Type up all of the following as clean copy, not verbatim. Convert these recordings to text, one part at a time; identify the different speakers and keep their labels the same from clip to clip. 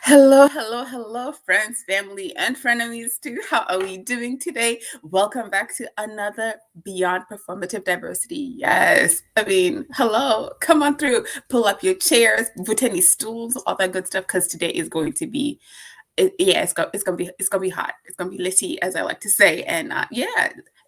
Speaker 1: Hello, hello, hello, friends, family, and frenemies too. How are we doing today? Welcome back to another Beyond Performative Diversity. Yes, hello, come on through, pull up your chairs, put any stools, all that good stuff, because today is going to be it's gonna be hot. It's gonna be litty, as I like to say. And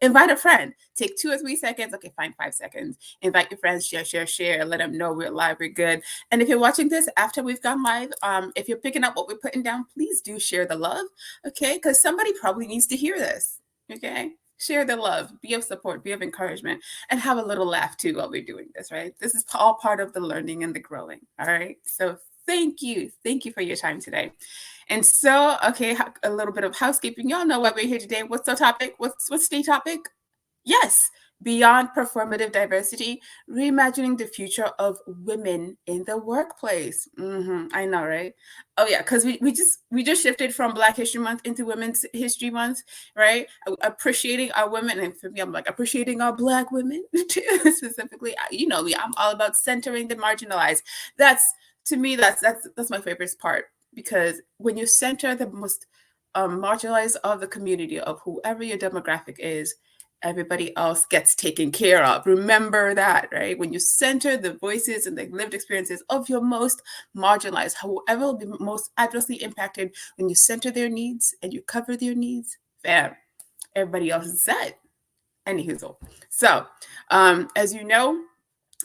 Speaker 1: invite a friend. Take 2 or 3 seconds. Okay, fine, 5 seconds. Invite your friends. Share. Let them know we're live. We're good. And if you're watching this after we've gone live, if you're picking up what we're putting down, please do share the love. Okay, because somebody probably needs to hear this. Okay. Share the love, be of support, be of encouragement, and have a little laugh too while we're doing this, right? This is all part of the learning and the growing. All right. So thank you. Thank you for your time today. And so, okay, a little bit of housekeeping. Y'all know why we're here today. What's the topic? What's the topic? Yes, beyond performative diversity, reimagining the future of women in the workplace. I know, right? Oh yeah, because we just shifted from Black History Month into Women's History Month, right? Appreciating our women, and for me, I'm like appreciating our Black women specifically. You know me, I'm all about centering the marginalized. That's to me, that's my favorite part, because when you center the most marginalized of the community, of whoever your demographic is, everybody else gets taken care of. Remember that, right? When you center the voices and the lived experiences of your most marginalized, whoever will be most adversely impacted, when you center their needs and you cover their needs, bam, everybody else is set. Anywho, so as you know,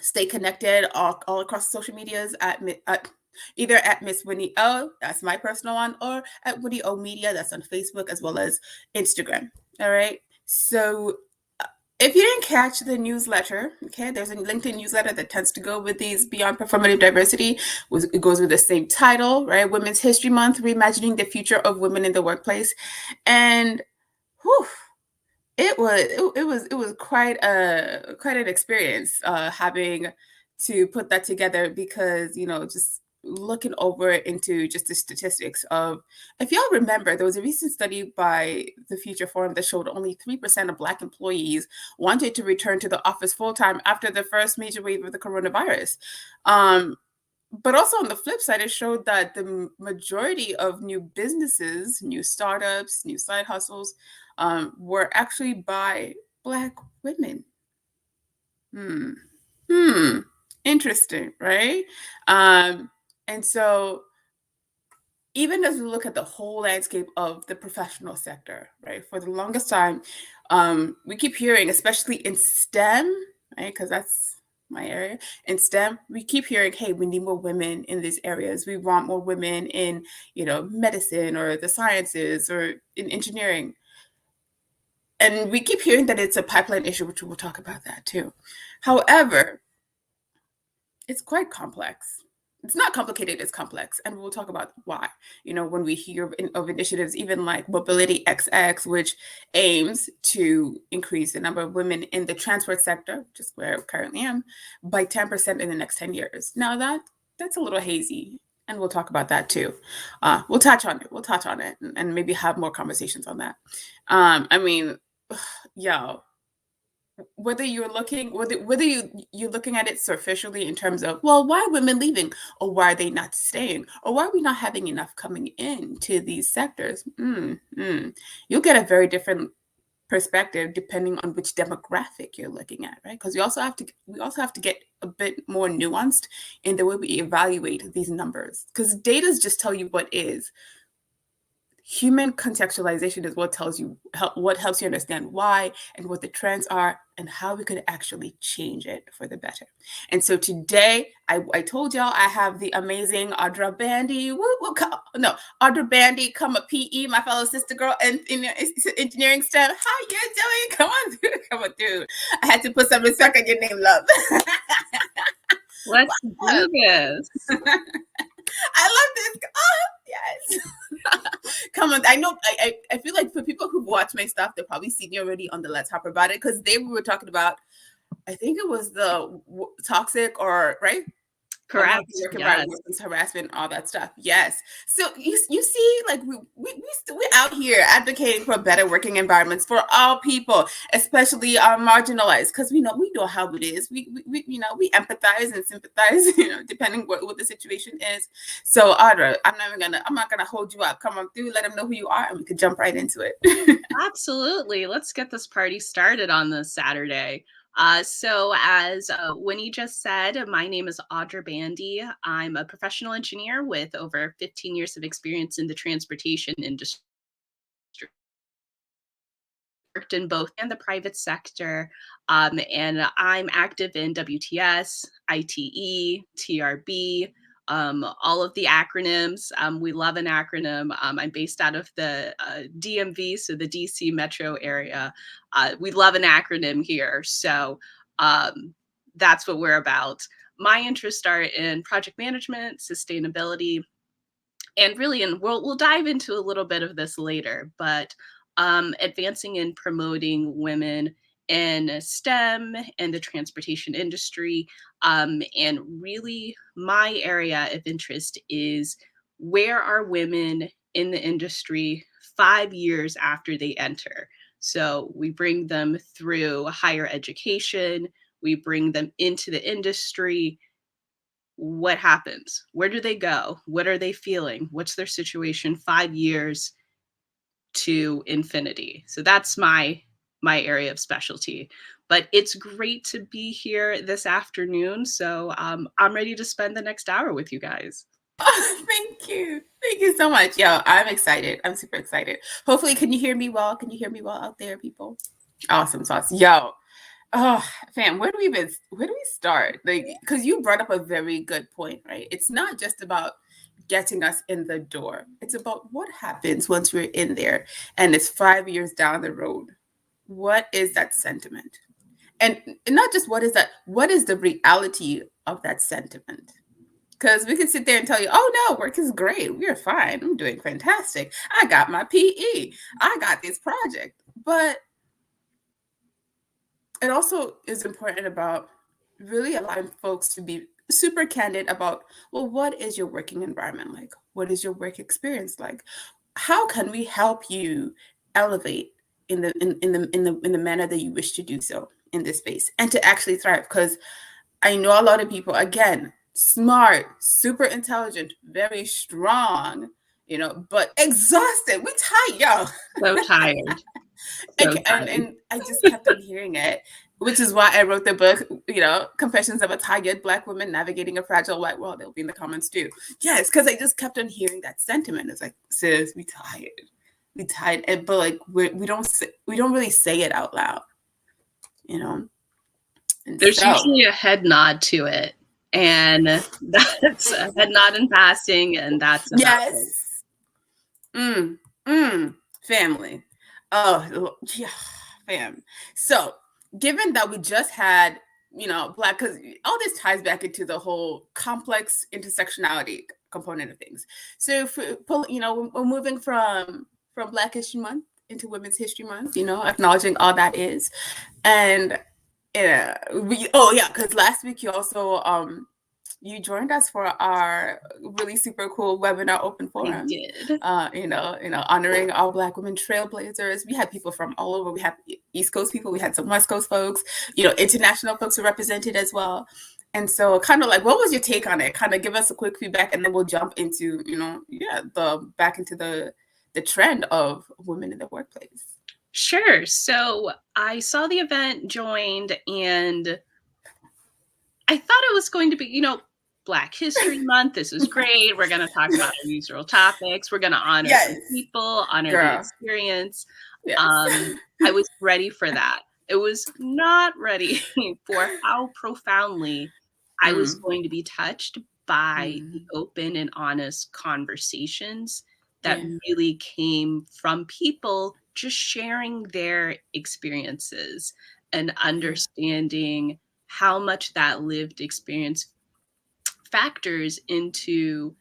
Speaker 1: stay connected all across social medias at either at Miss Winnie O, that's my personal one, or at Winnie O Media, that's on Facebook as well as Instagram. All right. So if you didn't catch the newsletter, okay, there's a LinkedIn newsletter that tends to go with these Beyond Performative Diversity. It goes with the same title, right? Women's History Month, Reimagining the Future of Women in the Workplace. And whew, it was quite an experience having to put that together, because just looking over into just the statistics of, if y'all remember, there was a recent study by the Future Forum that showed only 3% of Black employees wanted to return to the office full-time after the first major wave of the coronavirus. But also on the flip side, it showed that the majority of new businesses, new startups, new side hustles were actually by Black women. Interesting, right? And so even as we look at the whole landscape of the professional sector, right, for the longest time, we keep hearing, especially in STEM, right, because that's my area, in STEM, we keep hearing, hey, we need more women in these areas. We want more women in, medicine or the sciences or in engineering. And we keep hearing that it's a pipeline issue, which we'll talk about that too. However, it's quite complex. It's not complicated, it's complex. And we'll talk about why. When we hear of initiatives, even like Mobility XX, which aims to increase the number of women in the transport sector, just where I currently am, by 10% in the next 10 years. Now that's a little hazy. And we'll talk about that too. We'll touch on it and maybe have more conversations on that. Yo, whether you're looking at it superficially in terms of, well, why are women leaving, or why are they not staying, or why are we not having enough coming into these sectors, you'll get a very different perspective depending on which demographic you're looking at, right? Because we also have to get a bit more nuanced in the way we evaluate these numbers, because data just tell you what is. Human contextualization is what helps you understand why and what the trends are and how we could actually change it for the better. And so today, I told y'all I have the amazing Audra Bandy. Audra Bandy, come a PE, my fellow sister girl in engineering STEM. How you doing? Come on through. I had to put some respect on your name, love.
Speaker 2: Let's do this.
Speaker 1: I love this. Oh, yes. Come on. I know. I feel like for people who've watched my stuff, they've probably seen me already on the Let's Hop About It, because we were talking about, I think it was the toxic, or right? Unhealthy
Speaker 2: Correct.
Speaker 1: work environment,
Speaker 2: Yes.
Speaker 1: workplace harassment, all that stuff. Yes. So you see, like we're out here advocating for better working environments for all people, especially our marginalized, because we know how it is. We empathize and sympathize, depending what the situation is. So Audra, I'm not gonna hold you up. Come on through, let them know who you are, and we could jump right into it.
Speaker 2: Absolutely. Let's get this party started on this Saturday. So, as Winnie just said, my name is Audra Bandy. I'm a professional engineer with over 15 years of experience in the transportation industry. Worked in both and the private sector, and I'm active in WTS, ITE, TRB, all of the acronyms. We love an acronym. I'm based out of the DMV, so the DC metro area. We love an acronym here, so that's what we're about. My interests are in project management, sustainability, and really, and we'll dive into a little bit of this later, but advancing and promoting women in STEM and the transportation industry. And really, my area of interest is where are women in the industry 5 years after they enter? So we bring them through higher education, we bring them into the industry. What happens? Where do they go? What are they feeling? What's their situation 5 years to infinity? So that's my area of specialty. But it's great to be here this afternoon. So I'm ready to spend the next hour with you guys.
Speaker 1: Oh, thank you. Thank you so much. Yo, I'm excited. I'm super excited. Hopefully, can you hear me well? Can you hear me well out there, people? Awesome sauce. Yo, oh, fam, where do we start? Like, because you brought up a very good point, right? It's not just about getting us in the door. It's about what happens once we're in there and it's 5 years down the road. What is that sentiment? And not just what is the reality of that sentiment? Because we can sit there and tell you, oh no, work is great. We're fine. I'm doing fantastic. I got my PE. I got this project. But it also is important about really allowing folks to be super candid about, well, what is your working environment like? What is your work experience like? How can we help you elevate in the manner that you wish to do so in this space and to actually thrive? Because I know a lot of people, again, smart, super intelligent, very strong, but exhausted. We tired, y'all.
Speaker 2: So tired. So tired.
Speaker 1: And I just kept on hearing it, which is why I wrote the book, Confessions of a Tired Black Woman Navigating a Fragile White World. It'll be in the comments too. Yes, because I just kept on hearing that sentiment. It's like, sis, we tired. We tired. But like we don't really say it out loud, And
Speaker 2: There's
Speaker 1: so,
Speaker 2: usually a head nod to it. And that's a head nod in passing, and that's about it.
Speaker 1: Yes. Family. Oh, yeah, fam. So, given that we just had, Black, because all this ties back into the whole complex intersectionality component of things. So, we're moving from Black History Month into Women's History Month, acknowledging all that is. And because last week you also you joined us for our really super cool webinar open forum.
Speaker 2: I did.
Speaker 1: Honoring all Black women trailblazers. We had people from all over. We had East Coast people. We had some West Coast folks. International folks were represented as well. And so, kind of like, what was your take on it? Kind of give us a quick feedback, and then we'll jump into back into the trend of women in the workplace.
Speaker 2: Sure. So I saw the event, joined, and I thought it was going to be, Black History Month. This is great. We're going to talk about our usual topics. We're going to honor some people, honor the experience.
Speaker 1: Yes.
Speaker 2: I was ready for that. It was not ready for how profoundly I was going to be touched by the open and honest conversations that really came from people just sharing their experiences and understanding how much that lived experience factors into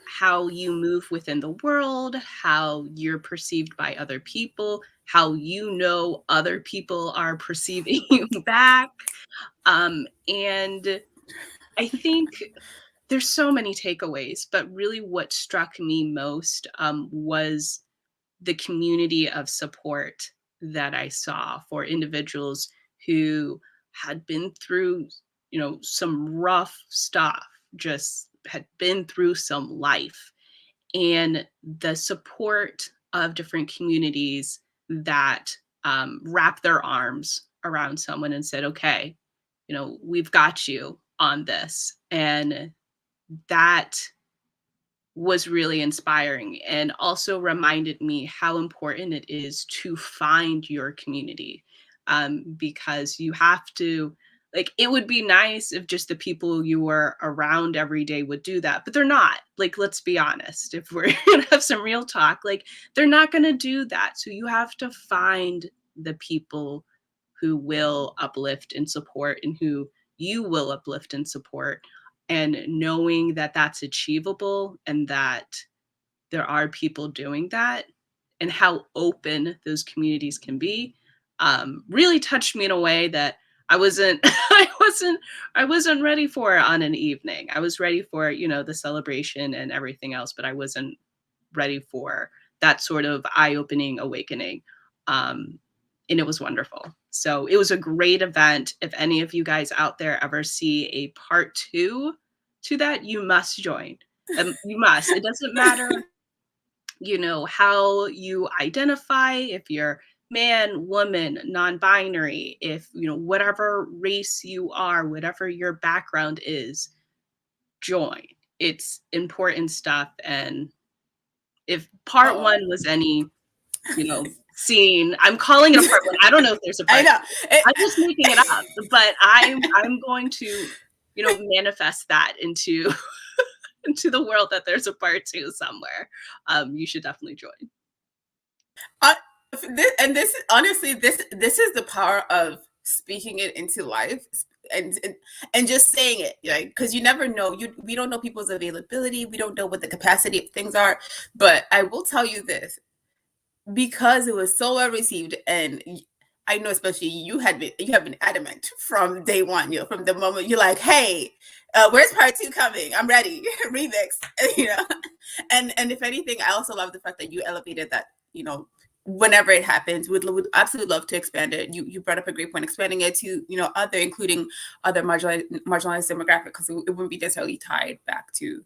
Speaker 2: how you move within the world, how you're perceived by other people, how other people are perceiving you back. And I think there's so many takeaways, but really what struck me most was the community of support that I saw for individuals who had been through, some rough stuff, just had been through some life, and the support of different communities that wrap their arms around someone and said, okay, we've got you on this. And that was really inspiring and also reminded me how important it is to find your community, because you have to, like, it would be nice if just the people you were around every day would do that, but they're not. Like, let's be honest, if we're gonna have some real talk, like, they're not gonna do that. So you have to find the people who will uplift and support, and who you will uplift and support, and knowing that that's achievable and that there are people doing that, and how open those communities can be, really touched me in a way that I wasn't I wasn't ready for on an evening. I was ready for, the celebration and everything else, but I wasn't ready for that sort of eye-opening awakening. Um, and it was wonderful. So it was a great event. If any of you guys out there ever see a part 2 to that, you must join. You must. It doesn't matter, how you identify, if you're man, woman, non-binary, if, whatever race you are, whatever your background is, join. It's important stuff. And if part
Speaker 1: Oh,
Speaker 2: 1 was any, scene, I'm calling it a part 1. I don't know if there's a
Speaker 1: I
Speaker 2: part
Speaker 1: know.
Speaker 2: 2. I'm just making it up, but I'm going to, manifest that into into the world that there's a part 2 somewhere. You should definitely join.
Speaker 1: Uh, and this honestly, this is the power of speaking it into life, and just saying it, like, because you never know. We don't know people's availability. We don't know what the capacity of things are. But I will tell you this, because it was so well received, and I know especially you have been adamant from day one. From the moment you're like, hey, where's part 2 coming? I'm ready. Remix. you know and if anything, I also love the fact that you elevated that, whenever it happens, would absolutely love to expand it. You brought up a great point, expanding it to, including other marginalized demographic, because it wouldn't be necessarily tied back to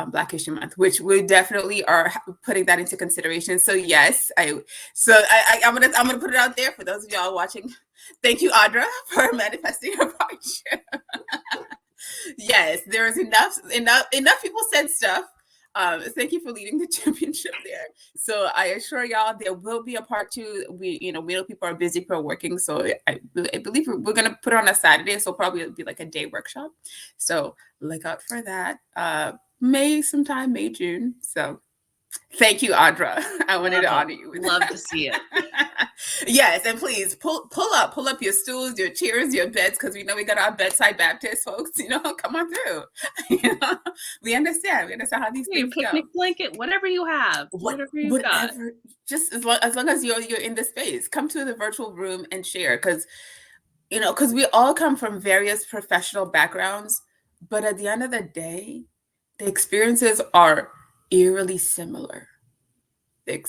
Speaker 1: Black History Month, which we definitely are putting that into consideration. So yes, I'm gonna put it out there for those of y'all watching. Thank you, Audra, for manifesting her project. Yes, there is enough people said stuff. Thank you for leading the championship there. So I assure y'all there will be a part 2. We know people are busy, people are working. So I believe we're gonna put it on a Saturday. So probably it'll be like a day workshop. So look out for that. May, June. So thank you, Audra. I wanted to honor you.
Speaker 2: Love to see it.
Speaker 1: Yes, and please pull up your stools, your chairs, your beds, because we know we got our bedside Baptist folks. Come on through. We understand. We understand how these things
Speaker 2: Your picnic
Speaker 1: go.
Speaker 2: blanket, whatever you have, whatever you've got.
Speaker 1: Just as long as you're in the space, come to the virtual room and share, because we all come from various professional backgrounds, but at the end of the day, the experiences are eerily similar. The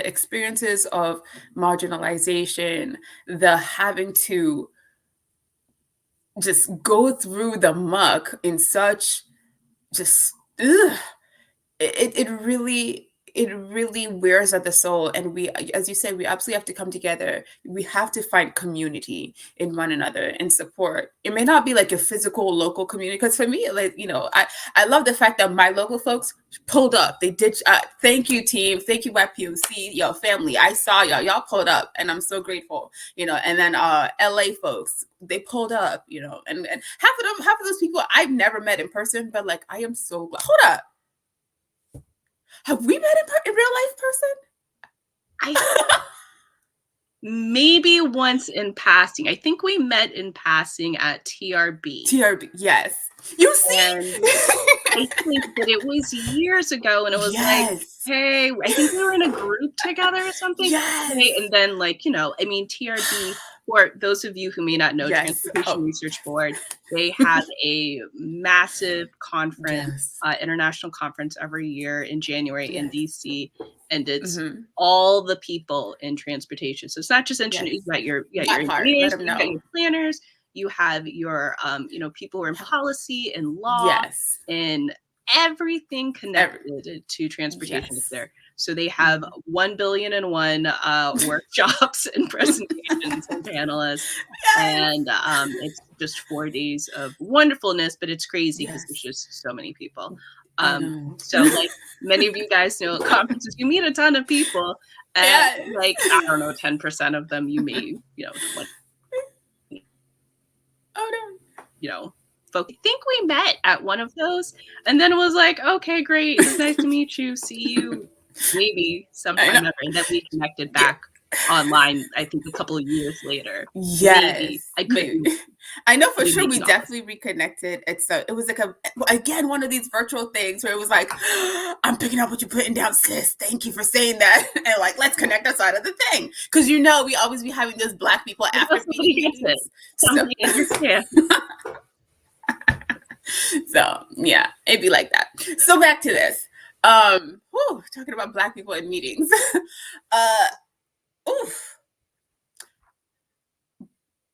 Speaker 1: experiences of marginalization, the having to just go through the muck in such just it really wears at the soul. And we, as you said, we absolutely have to come together. We have to find community in one another and support. It may not be like a physical local community, because for me, like, I love the fact that my local folks pulled up. They did. Thank you, team. Thank you, YPOC, y'all family. I saw y'all pulled up, and I'm so grateful. And then LA folks, they pulled up, and half of those people I've never met in person, but like, I am so glad. Hold up. Have we met in real life person?
Speaker 2: Maybe once in passing. I think we met in passing at TRB.
Speaker 1: TRB, yes. You see?
Speaker 2: And I think that it was years ago, and it was like, hey, I think we were in a group together or something.
Speaker 1: Yes.
Speaker 2: And then, like, TRB For those of you who may not know,
Speaker 1: Yes.
Speaker 2: Transportation
Speaker 1: Oh,
Speaker 2: Research Board, they have a massive conference,
Speaker 1: yes.
Speaker 2: international conference every year in January in
Speaker 1: Yes.
Speaker 2: DC, and it's
Speaker 1: Mm-hmm.
Speaker 2: all the people in transportation. So it's not just
Speaker 1: Yes.
Speaker 2: engineers, you got your
Speaker 1: That part. Let
Speaker 2: engineers,
Speaker 1: them
Speaker 2: you got
Speaker 1: know.
Speaker 2: your planners, you have your people who are in policy and law
Speaker 1: Yes.
Speaker 2: and everything
Speaker 1: Every,
Speaker 2: connected to transportation is
Speaker 1: yes.
Speaker 2: there. So they have 1,000,000,001 workshops and presentations and panelists.
Speaker 1: Yes.
Speaker 2: And it's just 4 days of wonderfulness, but it's crazy because there's
Speaker 1: Yes.
Speaker 2: just so many people.
Speaker 1: I know.
Speaker 2: So like many of you guys know, at conferences, you meet a ton of people, and
Speaker 1: Yes.
Speaker 2: like, I don't know, 10% of them you may, 20,
Speaker 1: Oh no.
Speaker 2: folks. I think we met at one of those, and then it was like, okay, great, it was nice to meet you. See you maybe
Speaker 1: I know.
Speaker 2: sometime ever. And then we connected
Speaker 1: Yeah.
Speaker 2: back online, I think a couple of years later.
Speaker 1: Yes.
Speaker 2: Maybe. I could be
Speaker 1: I know for sure
Speaker 2: making
Speaker 1: we
Speaker 2: all this.
Speaker 1: definitely reconnected. It was like again one of these virtual things where it was like, I'm picking up what you're putting down, sis. Thank you for saying that. And like, let's connect outside of the thing. Because we always be having those Black people after
Speaker 2: Somebody gets it.
Speaker 1: meetings.
Speaker 2: Somebody understands.
Speaker 1: So yeah, it'd be like that. So back to this. Talking about Black people in meetings. Oof.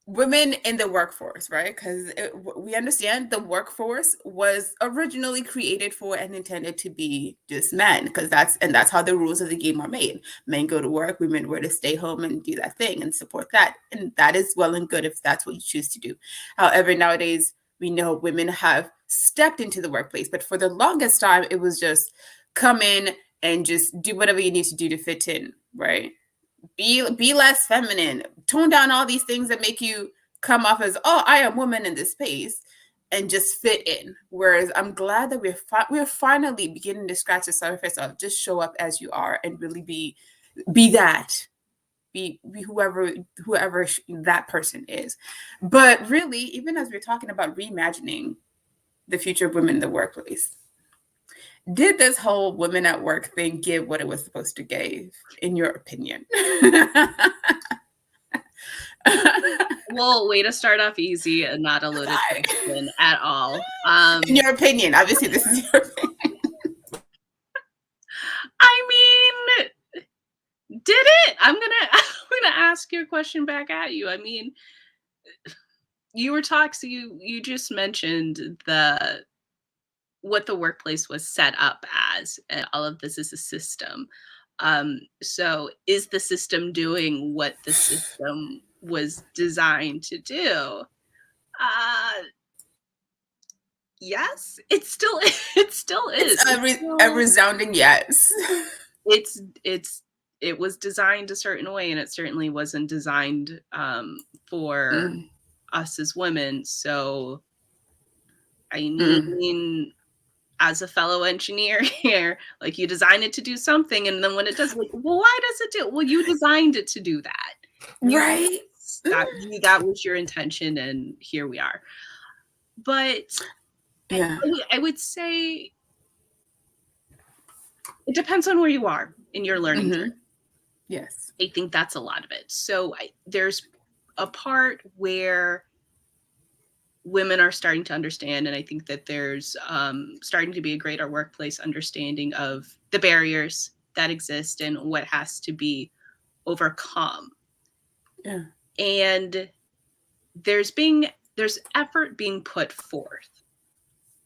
Speaker 1: Women in the workforce, right? Because we understand the workforce was originally created for and intended to be just men, because that's how the rules of the game are made. Men go to work, women were to stay home and do that thing and support that, and that is well and good if that's what you choose to do. However, nowadays we know women have stepped into the workplace, but for the longest time it was just come in and just do whatever you need to do to fit in, right? Be less feminine, tone down all these things that make you come off as, oh, I am woman in this space, and just fit in. Whereas I'm glad that we're finally beginning to scratch the surface of just show up as you are and really be that, be whoever that person is. But really, even as we're talking about reimagining the future of women in the workplace, did this whole women at work thing give what it was supposed to give, in your opinion?
Speaker 2: Well, way to start off easy and not a loaded question at all.
Speaker 1: In your opinion, obviously this is your opinion.
Speaker 2: I mean, did it? I'm gonna ask your question back at you. I mean, you were talking, so you just mentioned what the workplace was set up as, and all of this is a system. So is the system doing what the system was designed to do? Yes, it still it still is.
Speaker 1: It's a resounding yes.
Speaker 2: It was designed a certain way, and it certainly wasn't designed for us as women. So I mean, as a fellow engineer here, like, you design it to do something, and then when it does, like, well, why does it do? Well, you designed it to do that,
Speaker 1: Right?
Speaker 2: that was your intention, and here we are. But
Speaker 1: yeah,
Speaker 2: I would say it depends on where you are in your learning journey.
Speaker 1: Yes.
Speaker 2: I think that's a lot of it. So there's a part where women are starting to understand, and I think that there's starting to be a greater workplace understanding of the barriers that exist and what has to be overcome.
Speaker 1: Yeah.
Speaker 2: And there's effort being put forth.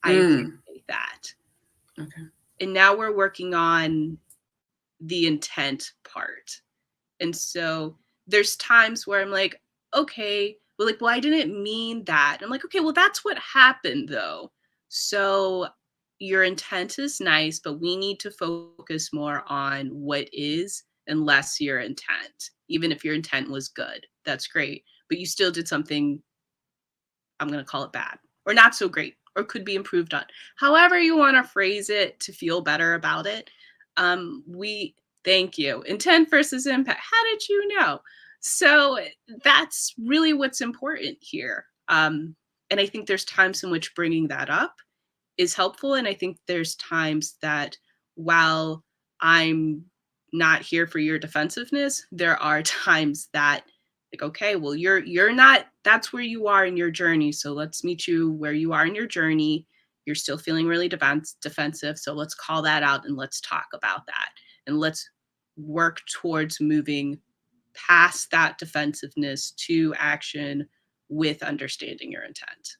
Speaker 2: I appreciate that.
Speaker 1: Okay.
Speaker 2: And now we're working on the intent part. And so there's times where I'm like, okay, well, I didn't mean that. I'm like, okay, well, that's what happened though. So your intent is nice, but we need to focus more on what is and less your intent. Even if your intent was good, that's great. But you still did something, I'm going to call it bad or not so great, or could be improved on. However you want to phrase it to feel better about it. Thank you. Intent versus impact. How did you know? So that's really what's important here. And I think there's times in which bringing that up is helpful. And I think there's times that while I'm not here for your defensiveness, there are times that Like, okay, well, you're not, that's where you are in your journey. So let's meet you where you are in your journey. You're still feeling really defensive. So let's call that out and let's talk about that. And let's work towards moving past that defensiveness to action with understanding your intent.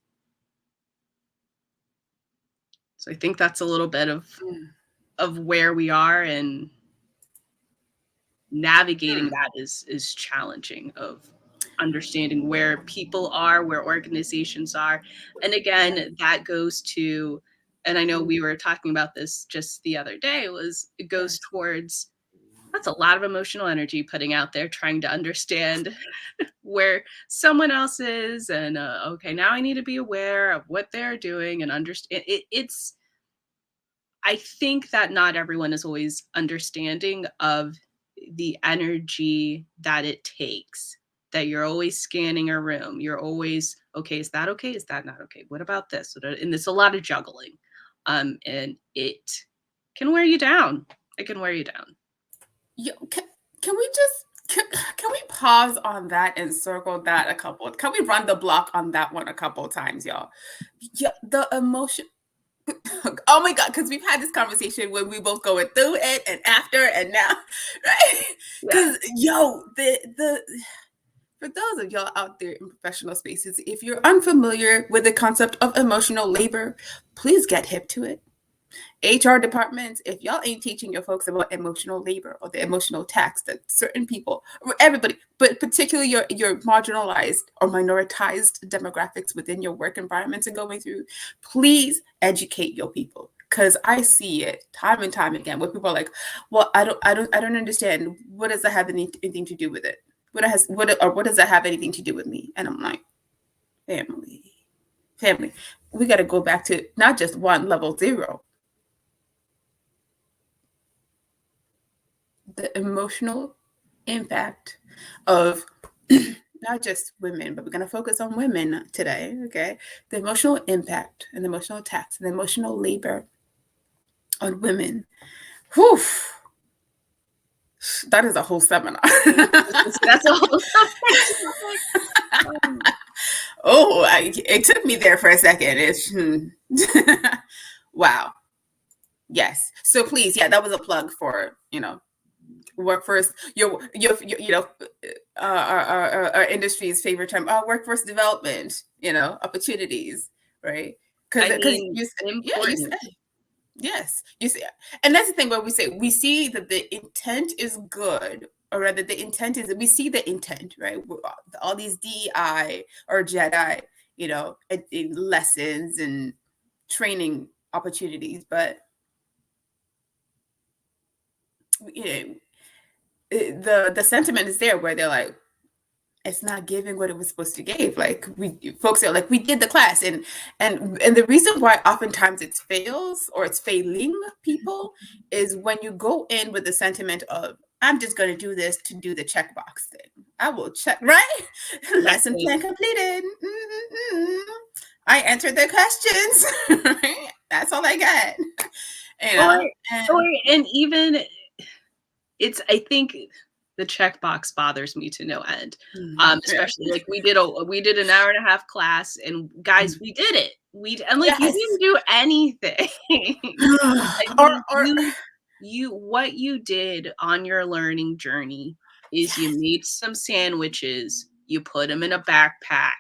Speaker 2: So I think that's a little bit of where we are, and navigating that is challenging, of understanding where people are, where organizations are. And again, that goes to, and I know we were talking about this just the other day, was it goes towards, that's a lot of emotional energy putting out there, trying to understand where someone else is, and okay, now I need to be aware of what they're doing and understand it's, I think that not everyone is always understanding of the energy that it takes, that you're always scanning a room. You're always, okay, is that okay? Is that not okay? What about this? And it's a lot of juggling. And it can wear you down. It can wear you down.
Speaker 1: Can we just can we pause on that and circle that a couple? Can we run the block on that one a couple times, y'all? Yeah, the emotion. Oh my God, because we've had this conversation when we both going through it and after and now, right?
Speaker 2: Yeah.
Speaker 1: Because yo, the for those of y'all out there in professional spaces, if you're unfamiliar with the concept of emotional labor, please get hip to it. HR departments, if y'all ain't teaching your folks about emotional labor or the emotional tax that certain people, everybody, but particularly your marginalized or minoritized demographics within your work environments are going through, please educate your people. Because I see it time and time again where people are like, well, I don't understand. What does that have anything to do with it? What does that have anything to do with me? And I'm like, family, we got to go back to not just one level zero. The emotional impact of not just women, but we're going to focus on women today, okay? The emotional impact and the emotional tax and the emotional labor on women. Whew, that is a whole seminar.
Speaker 2: That's a whole
Speaker 1: Oh, it took me there for a second. It's wow. Yes. So please, yeah, that was a plug for, workforce, your our industry's favorite term, workforce development, opportunities, right?
Speaker 2: I
Speaker 1: Because
Speaker 2: mean,
Speaker 1: you
Speaker 2: important.
Speaker 1: said yes, you see, and that's the thing where we see that the intent is good, or rather the intent is, we see the intent, right? All these DEI or JEDI, lessons and training opportunities, but you know the sentiment is there where they're like, it's not giving what it was supposed to give. Like, folks are like, we did the class, and the reason why oftentimes it fails or it's failing people is when you go in with the sentiment of, I'm just going to do this to do the checkbox thing. I will check, right? Lesson plan completed. I answered the questions. Right? That's all I got.
Speaker 2: And even it's, I think the checkbox bothers me to no end. Especially like we did an hour and a half class, and guys, we did it. And like, you
Speaker 1: Yes.
Speaker 2: didn't do anything. I
Speaker 1: or
Speaker 2: mean, what you did on your learning journey is you made some sandwiches, you put them in a backpack,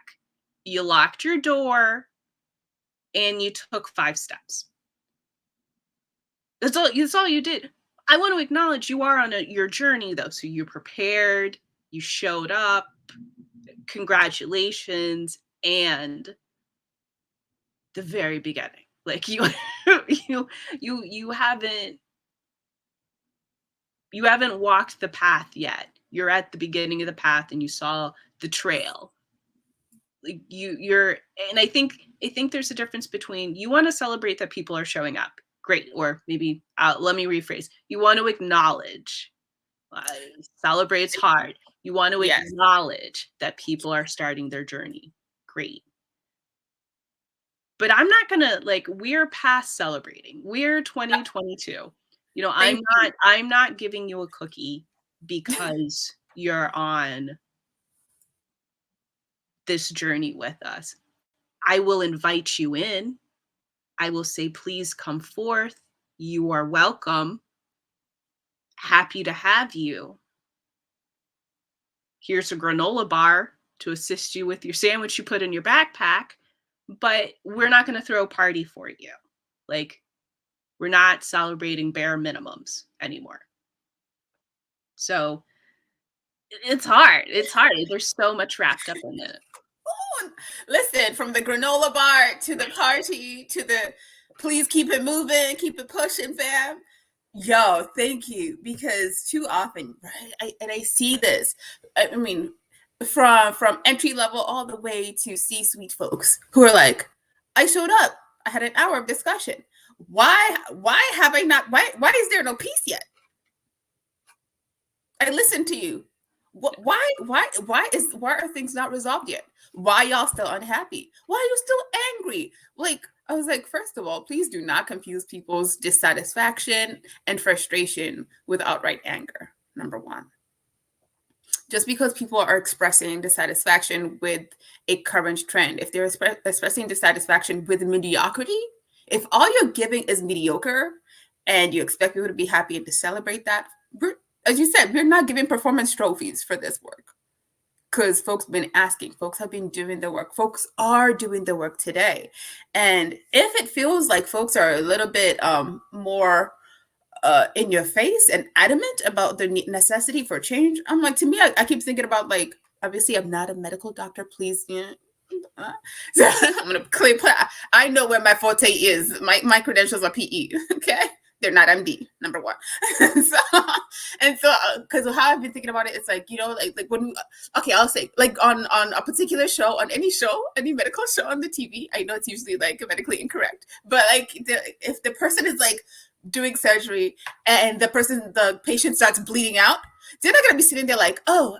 Speaker 2: you locked your door, and you took 5 steps. That's all you did. I want to acknowledge you are on your journey, though. So you prepared, you showed up, congratulations, and the very beginning. Like you you haven't walked the path yet. You're at the beginning of the path and you saw the trail. Like you're, and I think there's a difference between, you want to celebrate that people are showing up. Great. Or maybe let me rephrase. You want to acknowledge. Celebrate's hard. You want to
Speaker 1: yes.
Speaker 2: acknowledge that people are starting their journey. Great. But I'm not gonna, like, we're past celebrating. We're 2022. I'm not giving you a cookie because you're on this journey with us. I will invite you in. I will say, please come forth. You are welcome. Happy to have you. Here's a granola bar to assist you with your sandwich you put in your backpack, but we're not going to throw a party for you. Like, we're not celebrating bare minimums anymore. So it's hard. It's hard. There's so much wrapped up in it.
Speaker 1: Ooh, listen, from the granola bar to the party to the please keep it moving, keep it pushing, fam. Yo, thank you. Because too often, right? I see this. I mean, from entry level all the way to C-suite folks who are like, I showed up. I had an hour of discussion. Why have I not? Why is there no peace yet? I listened to you. Why are things not resolved yet? Why y'all still unhappy? Why are you still angry? Like, I was like, first of all, please do not confuse people's dissatisfaction and frustration with outright anger. Number one. Just because people are expressing dissatisfaction with a current trend, if they're expressing dissatisfaction with mediocrity, if all you're giving is mediocre and you expect people to be happy and to celebrate that, as you said, we're not giving performance trophies for this work because folks have been asking, folks have been doing the work, folks are doing the work today. And if it feels like folks are a little bit more in your face and adamant about the necessity for change, I'm like, to me, I keep thinking about, like, obviously I'm not a medical doctor, please, so I'm gonna clear. I know where my forte is. My credentials are PE. Okay, they're not MD. Number one. so because how I've been thinking about it, it's like, like when okay, I'll say, like, on a particular show, on any show, any medical show on the TV. I know it's usually like medically incorrect, but like if the person is like doing surgery and the patient starts bleeding out, they're not gonna be sitting there like, oh,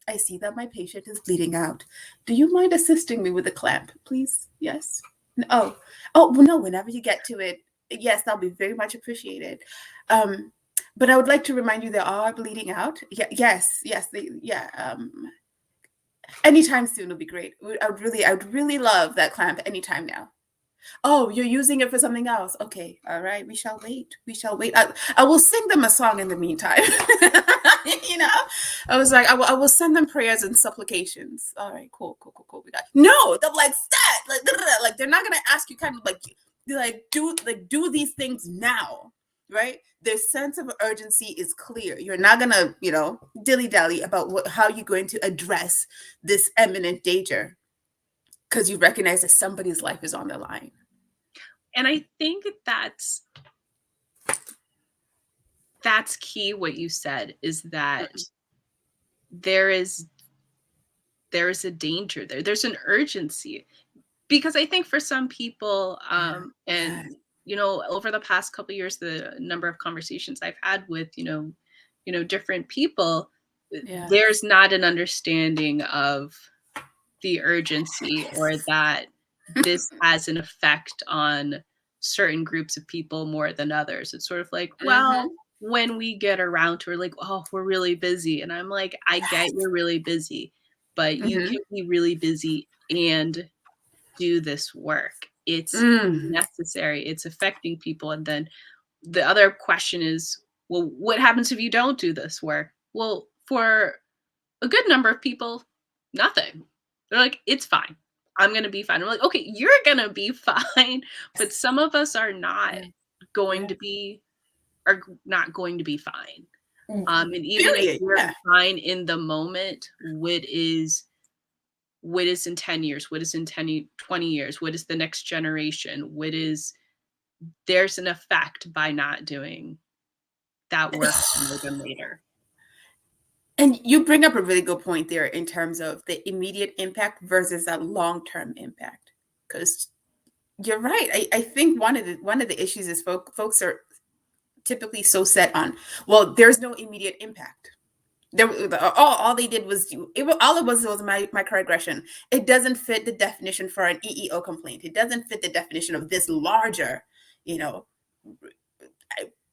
Speaker 1: I see that my patient is bleeding out. Do you mind assisting me with a clamp, please? Yes. Oh, well, no, whenever you get to it, yes, that'll be very much appreciated. But I would like to remind you they are bleeding out. Yes. Anytime soon will be great. I would really love that clamp anytime now. Oh, you're using it for something else. Okay, all right. We shall wait. I will sing them a song in the meantime. I was like, I will send them prayers and supplications. All right, cool. We got no. They're like, stat, like they're not gonna ask you kind of like do these things now, right? Their sense of urgency is clear. You're not gonna dilly dally about how you're going to address this imminent danger, because you recognize that somebody's life is on the line.
Speaker 2: And I think that's key. What you said is that there is a danger there. There's an urgency, because I think for some people, and over the past couple of years, the number of conversations I've had with different people, there's not an understanding of the urgency, or that this has an effect on certain groups of people more than others. It's sort of like, well, when we get around to it, like, oh, we're really busy. And I'm like, I get you're really busy, but you can be really busy and do this work. It's necessary. It's affecting people. And then the other question is, well, what happens if you don't do this work? Well, for a good number of people, nothing. They're like, it's fine. I'm going to be fine. I'm like, okay, you're going to be fine. But some of us are not going to be fine. And even if we're fine in the moment, what is in 10 years? What is in 20 years? What is the next generation? There's an effect by not doing that work sooner than later.
Speaker 1: And you bring up a really good point there in terms of the immediate impact versus that long-term impact. Because you're right. I think one of the issues is folks are typically so set on, well, there's no immediate impact. All they did was all it was my microaggression. It doesn't fit the definition for an EEO complaint. It doesn't fit the definition of this larger,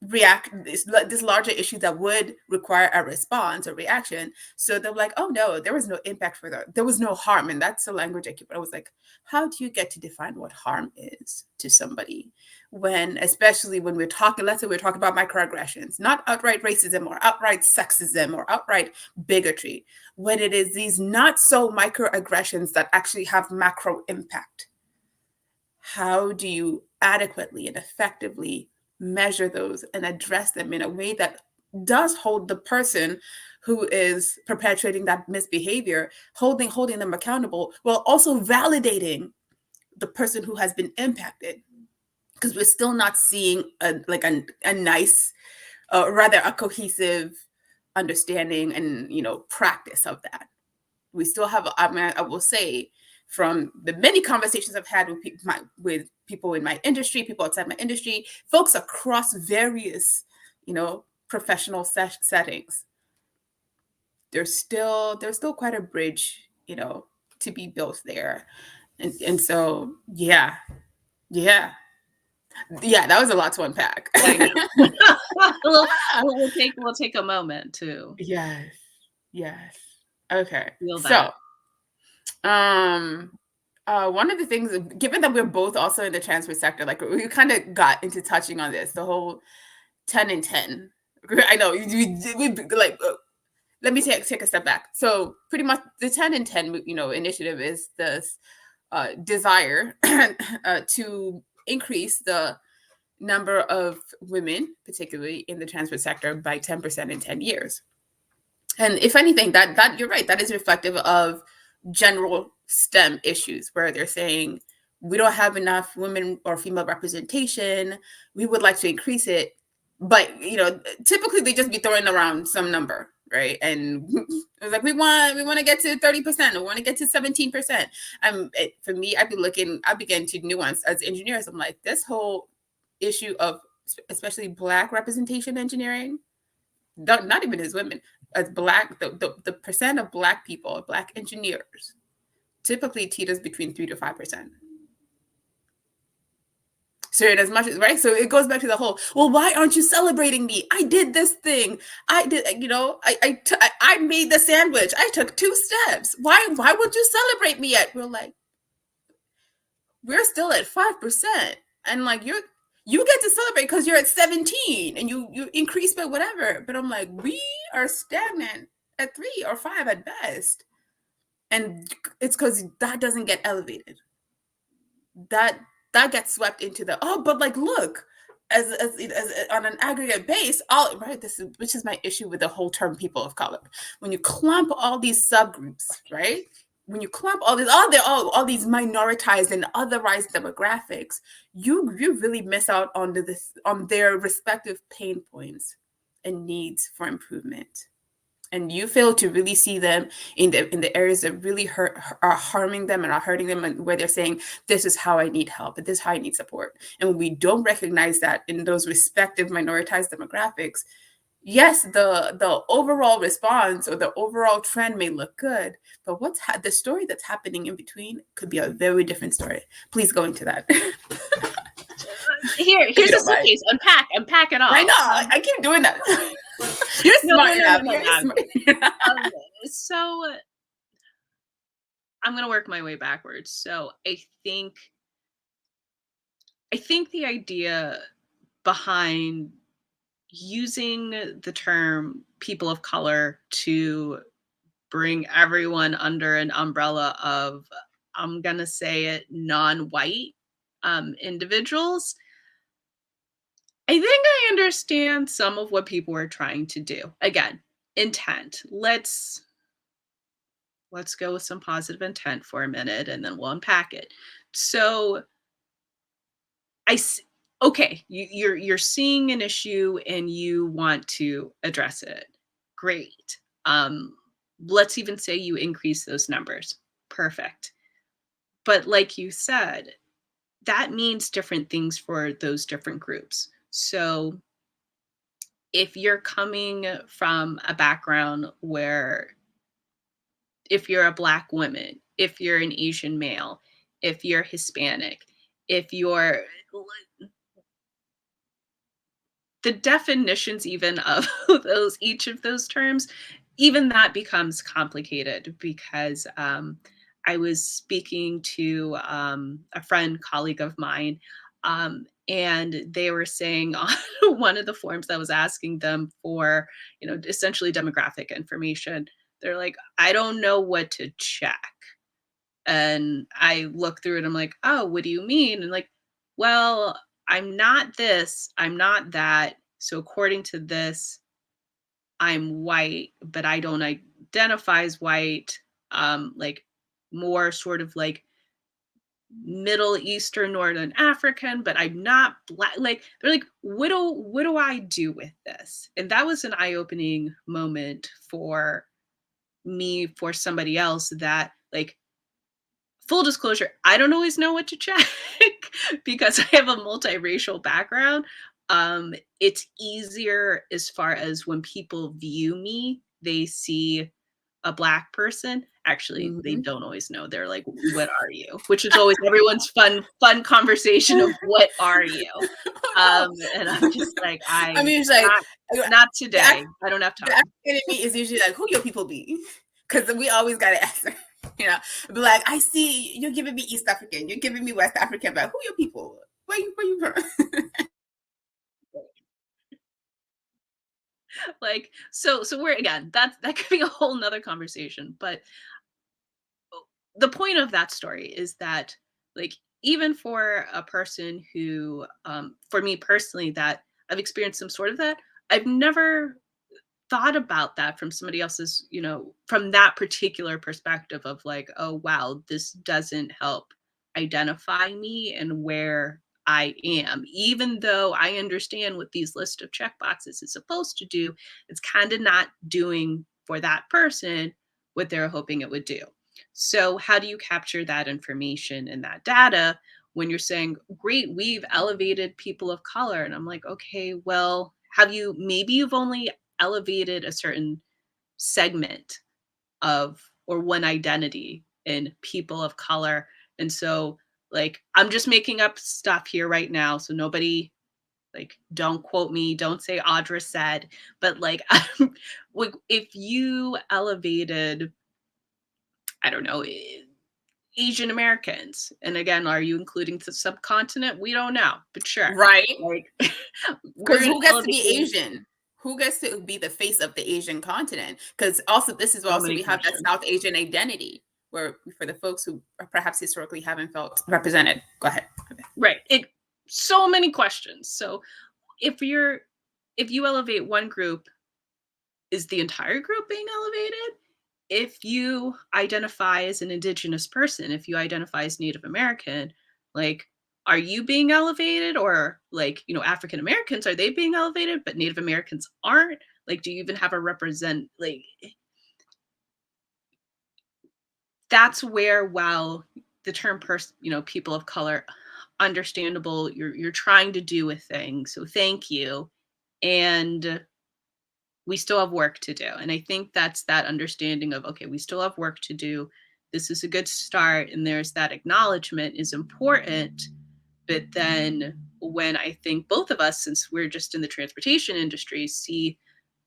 Speaker 1: this larger issue that would require a response or reaction. So they're like, oh no, there was no impact for that, there was no harm. And that's the language I was like, how do you get to define what harm is to somebody, when, especially when we're talking, let's say we're talking about microaggressions, not outright racism or outright sexism or outright bigotry, when it is these not so microaggressions that actually have macro impact. How do you adequately and effectively measure those and address them in a way that does hold the person who is perpetuating that misbehavior, holding them accountable, while also validating the person who has been impacted? Because we're still not seeing a nice, rather a cohesive understanding and practice of that. We still have, I will say, from the many conversations I've had with people in my industry, people outside my industry, folks across various, professional settings, there's still quite a bridge, to be built there. And so, yeah, that was a lot to unpack.
Speaker 2: We'll take a moment to.
Speaker 1: Yes. Okay.
Speaker 2: Feel
Speaker 1: so
Speaker 2: that.
Speaker 1: one of the things, given that we're both also in the transport sector, like we kind of got into touching on this, the whole 10 and 10. I know we like, let me take a step back. So pretty much the 10 and 10, initiative is this desire to increase the number of women, particularly in the transport sector, by 10% in 10 years. And if anything, that you're right, that is reflective of general STEM issues, where they're saying we don't have enough women or female representation, we would like to increase it. But typically they just be throwing around some number, right? And it was like, we want to get to 30%, we want to get to 17%. For me, I begin to nuance as engineers. I'm like, this whole issue of especially Black representation engineering, not even as women, as Black, the percent of Black people, Black engineers, typically teeters between 3 to 5%. So as much as, right? So it goes back to the whole, well, why aren't you celebrating me? I did this thing. I did, I made the sandwich. I took 2 steps. Why would you celebrate me yet? We're like, we're still at 5%. And like, you get to celebrate because you're at 17 and you increase by whatever. But I'm like, we are stagnant at 3 or 5 at best. And it's because that doesn't get elevated. That gets swept into the, but like, look, as on an aggregate base, right, which is my issue with the whole term people of color. When you clump all these subgroups, right? When you clump all these minoritized and otherized demographics, you really miss out on their respective pain points and needs for improvement. And you fail to really see them in the areas that really are harming them and are hurting them, and where they're saying, this is how I need help, and this is how I need support. And when we don't recognize that in those respective minoritized demographics, yes, the overall response or the overall trend may look good, but the story that's happening in between could be a very different story. Please go into that.
Speaker 2: Here's the suitcase. Unpack it all.
Speaker 1: I know. I keep doing that. You're smart enough.
Speaker 2: So I'm gonna work my way backwards. So I think the idea behind using the term people of color to bring everyone under an umbrella of, I'm gonna say it, non-white individuals, I think I understand some of what people were trying to do. Again, intent. Let's go with some positive intent for a minute, and then we'll unpack it. So okay, you're seeing an issue and you want to address it. Great. Let's even say you increase those numbers. Perfect. But like you said, that means different things for those different groups. So if you're coming from a background where, if you're a Black woman, if you're an Asian male, if you're Hispanic, if you're the definitions even of each of those terms, even that becomes complicated because I was speaking to a friend, colleague of mine, and they were saying on one of the forms that was asking them for, essentially demographic information. They're like, I don't know what to check. And I look through it, I'm like, "Oh, what do you mean?" And like, "Well, I'm not this, I'm not that. So according to this, I'm white, but I don't identify as white. Like more sort of like Middle Eastern, Northern African, but I'm not black." Like they're like, what do I do with this?" And that was an eye-opening moment for me, for somebody else that like, full disclosure, I don't always know what to check because I have a multiracial background. It's easier as far as when people view me, they see a black person. Actually, they
Speaker 1: Mhm.
Speaker 2: don't always know. They're like, "What are you?" Which is always everyone's fun conversation of what are you?
Speaker 1: Oh,
Speaker 2: And I'm just like,
Speaker 1: I
Speaker 2: I
Speaker 1: mean, it's like,
Speaker 2: not
Speaker 1: uh,
Speaker 2: not
Speaker 1: the Af
Speaker 2: today. I don't have
Speaker 1: the
Speaker 2: time.
Speaker 1: African in me is usually like, "Who your people be?" Because we always gotta answer, you know? Be like, "I see you're giving me East African, you're giving me West African, but who your people? Where you from?"
Speaker 2: Like, so we're again, that could be a whole nother conversation. But the point of that story is that like even for a person who for me personally that I've experienced some sort of that, I've never thought about that from somebody else's, from that particular perspective of like, oh wow, this doesn't help identify me and where I am. Even though I understand what these list of check boxes is supposed to do, it's kind of not doing for that person what they're hoping it would do. So how do you capture that information and that data when you're saying, great, we've elevated people of color? And I'm like, okay, well, maybe you've only elevated a certain segment of or one identity in people of color. And so like I'm just making up stuff here right now. So nobody like don't quote me, don't say Audra said, but like if you elevated, I don't know, Asian Americans, and again, are you including the subcontinent? We don't know, but sure.
Speaker 1: Right?
Speaker 2: Like we're
Speaker 1: Because
Speaker 2: gonna
Speaker 1: who gets to
Speaker 2: elevate
Speaker 1: be Asian? Who gets to be the face of the Asian continent? Because also this is
Speaker 2: so
Speaker 1: also
Speaker 2: many
Speaker 1: we have that
Speaker 2: questions.
Speaker 1: South Asian identity where for the folks who perhaps historically haven't felt represented. Go ahead.
Speaker 2: Right. So many questions. So if you elevate one group, is the entire group being elevated? If you identify as an indigenous person, if you identify as Native American, like are you being elevated? Or like, African Americans, are they being elevated but Native Americans aren't? Like do you even have a represent like that's where, while the term person, people of color, understandable, you're trying to do a thing, so thank you. And we still have work to do. And I think that's that understanding of, okay, we still have work to do. This is a good start. And there's that acknowledgement is important. But then when I think both of us, since we're just in the transportation industry, see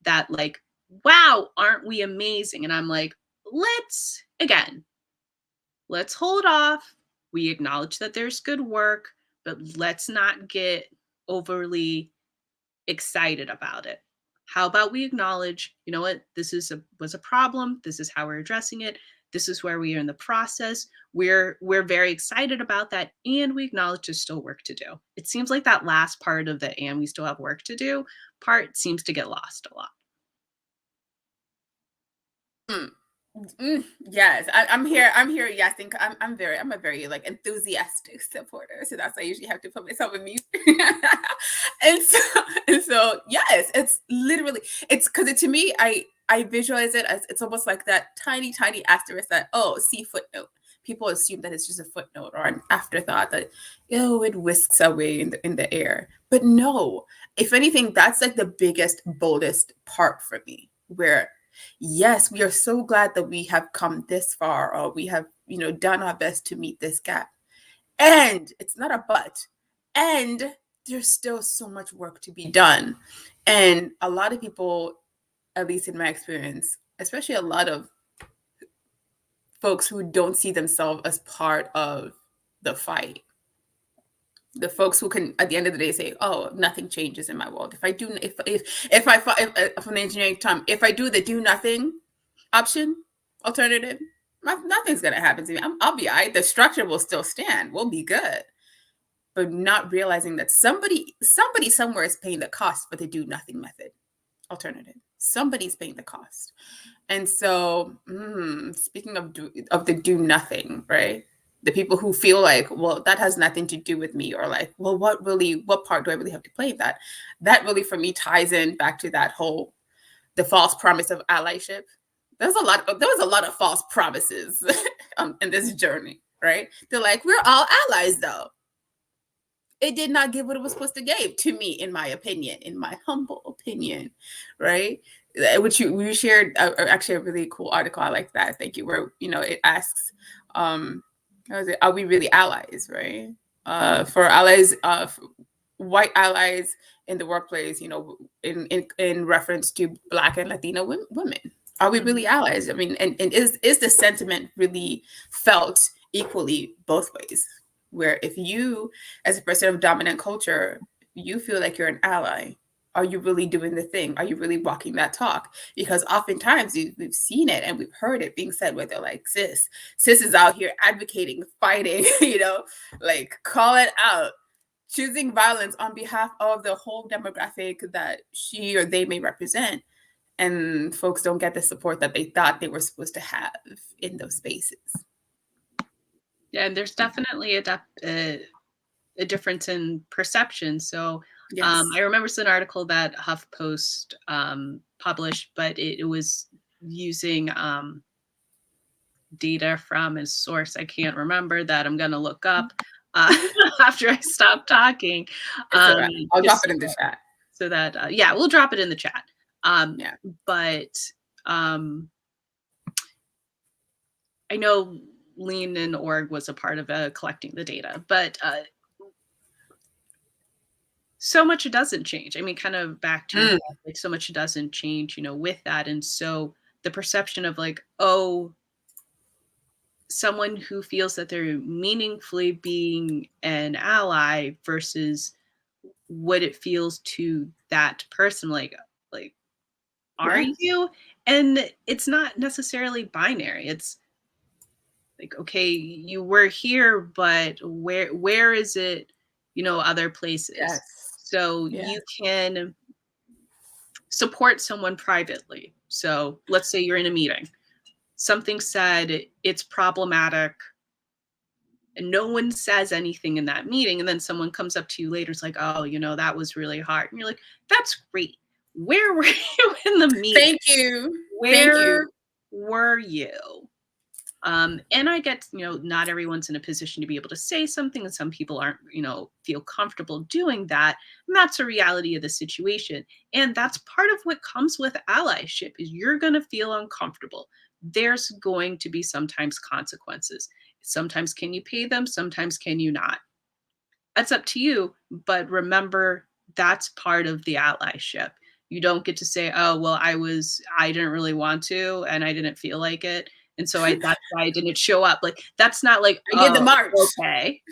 Speaker 2: that like, wow, aren't we amazing? And I'm like, again, let's hold off. We acknowledge that there's good work, but let's not get overly excited about it. How about we acknowledge, you know what, was a problem. This is how we're addressing it. This is where we are in the process. We're very excited about that, and we acknowledge there's still work to do. It seems like that last part of the "and we still have work to do" part seems to get lost a lot.
Speaker 1: Mm. Yes, I'm here. I'm here. Yes, think I'm a very like enthusiastic supporter. So that's why I usually have to put myself in mute. and so yes, it's literally it's because to me I visualize it as it's almost like that tiny asterisk that see footnote. People assume that it's just a footnote or an afterthought that it whisks away in the air. But no, if anything, that's like the biggest, boldest part for me, where yes, we are so glad that we have come this far or we have, done our best to meet this gap. And it's not a but. And there's still so much work to be done. And a lot of people, at least in my experience, especially a lot of folks who don't see themselves as part of the fight, the folks who can at the end of the day say, oh, nothing changes in my world if I do, if from the engineering term, if I do the do nothing option alternative, nothing's going to happen to me. I'll be all right. The structure will still stand, we'll be good. But not realizing that somebody somewhere is paying the cost for the do nothing method alternative. Somebody's paying the cost. And so speaking of the do nothing, right, the people who feel like, well, that has nothing to do with me, or like, well, what part do I really have to play in that really for me ties in back to that whole the false promise of allyship. There was a lot of false promises in this journey, right? They're like, we're all allies though. It did not give what it was supposed to give to me, in my opinion, in my humble opinion, right? Which you shared actually a really cool article. I like that. Thank you. Where it asks, are we really allies, right? For allies, white allies in the workplace, in reference to Black and Latino women, are we really allies? I mean, and is the sentiment really felt equally both ways? Where if you, as a person of dominant culture, you feel like you're an ally, are you really doing the thing? Are you really walking that talk? Because oftentimes we've seen it and we've heard it being said where they're like, sis is out here advocating, fighting, like call it out, choosing violence on behalf of the whole demographic that she or they may represent. And folks don't get the support that they thought they were supposed to have in those spaces.
Speaker 2: Yeah, and there's definitely a difference in perception. So
Speaker 1: Yes.
Speaker 2: I remember an article that HuffPost published, but it was using data from a source I can't remember that I'm going to look up after I stop talking.
Speaker 1: I'll drop it in the chat.
Speaker 2: So that, yeah, we'll drop it in the chat. But I know Lean and Org was a part of collecting the data, but so much doesn't change. I mean, kind of back to like so much doesn't change, with that. And so the perception of like, oh, someone who feels that they're meaningfully being an ally versus what it feels to that person, like are you? And it's not necessarily binary. It's like, okay, you were here, but where is it, other places?
Speaker 1: Yes.
Speaker 2: So you can support someone privately. So let's say you're in a meeting, something said, it's problematic, and no one says anything in that meeting, and then someone comes up to you later, it's like, oh, that was really hard, and you're like, that's great. Where were you in the meeting?
Speaker 1: Thank you.
Speaker 2: Where were you? And I get, not everyone's in a position to be able to say something, and some people aren't, feel comfortable doing that. And that's a reality of the situation. And that's part of what comes with allyship is you're going to feel uncomfortable. There's going to be sometimes consequences. Sometimes can you pay them? Sometimes can you not? That's up to you. But remember, that's part of the allyship. You don't get to say, oh, well, I didn't really want to, and I didn't feel like it. And so that's why I didn't show up. Like, that's not like,
Speaker 1: I did the march.
Speaker 2: Okay.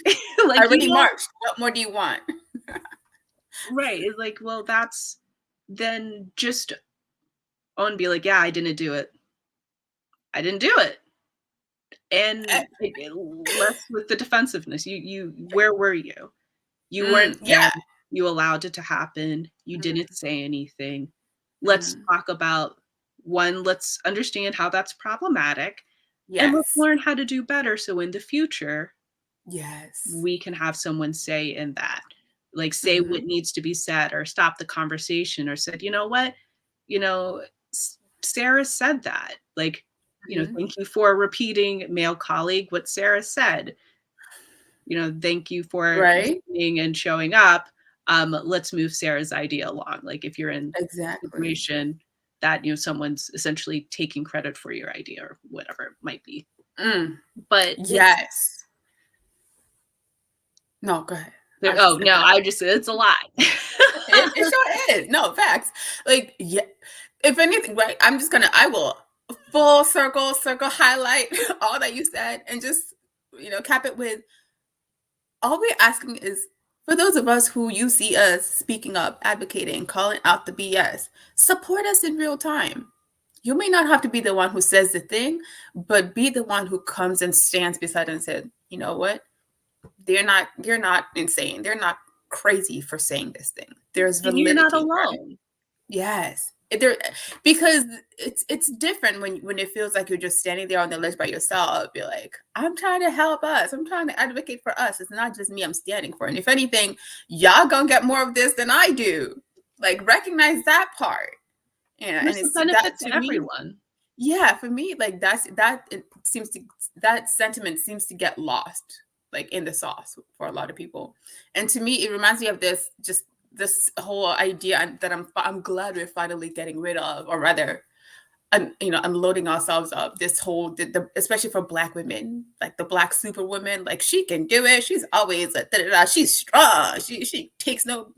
Speaker 1: Like, I already marched. What more do you want?
Speaker 2: Right. It's like, well, that's then just own and be like, yeah, I didn't do it. I didn't do it. And less with the defensiveness. Where were you? You weren't there. You allowed it to happen. You didn't say anything. Let's talk about let's understand how that's problematic. Yes. And let's learn how to do better. So in the future, we can have someone say in that, like say what needs to be said, or stop the conversation, or said, you know what, Sarah said that, like, thank you for repeating, male colleague, what Sarah said. Thank you for listening and showing up. Let's move Sarah's idea along. Like if you're in a situation that, someone's essentially taking credit for your idea or whatever it might be. But
Speaker 1: yes. No, go ahead. I
Speaker 2: Oh
Speaker 1: just said
Speaker 2: no,
Speaker 1: that.
Speaker 2: I just it's a lot.
Speaker 1: It sure is. No, facts. Like, yeah, if anything, right, I will full circle, highlight all that you said and just, cap it with all we're asking is for those of us who you see us speaking up, advocating, calling out the BS, support us in real time. You may not have to be the one who says the thing, but be the one who comes and stands beside and said, you know what? You're not insane. They're not crazy for saying this thing. There's
Speaker 2: And you're not
Speaker 1: validity for it.
Speaker 2: alone.
Speaker 1: Yes. There, because it's different when it feels like you're just standing there on the ledge by yourself. You're like, I'm trying to help us. I'm trying to advocate for us. It's not just me I'm standing for. And if anything, y'all gonna get more of this than I do. Like, recognize that part.
Speaker 2: There's
Speaker 1: And
Speaker 2: a
Speaker 1: it's
Speaker 2: benefit
Speaker 1: that
Speaker 2: to
Speaker 1: to me.
Speaker 2: everyone.
Speaker 1: Yeah, for me, like that sentiment seems to get lost, like in the sauce for a lot of people. And to me, it reminds me of this whole idea that I'm glad we're finally getting rid of, or rather, unloading ourselves of this whole, especially for Black women, like the Black superwoman, like she can do it. She's always like, she's strong. She takes no.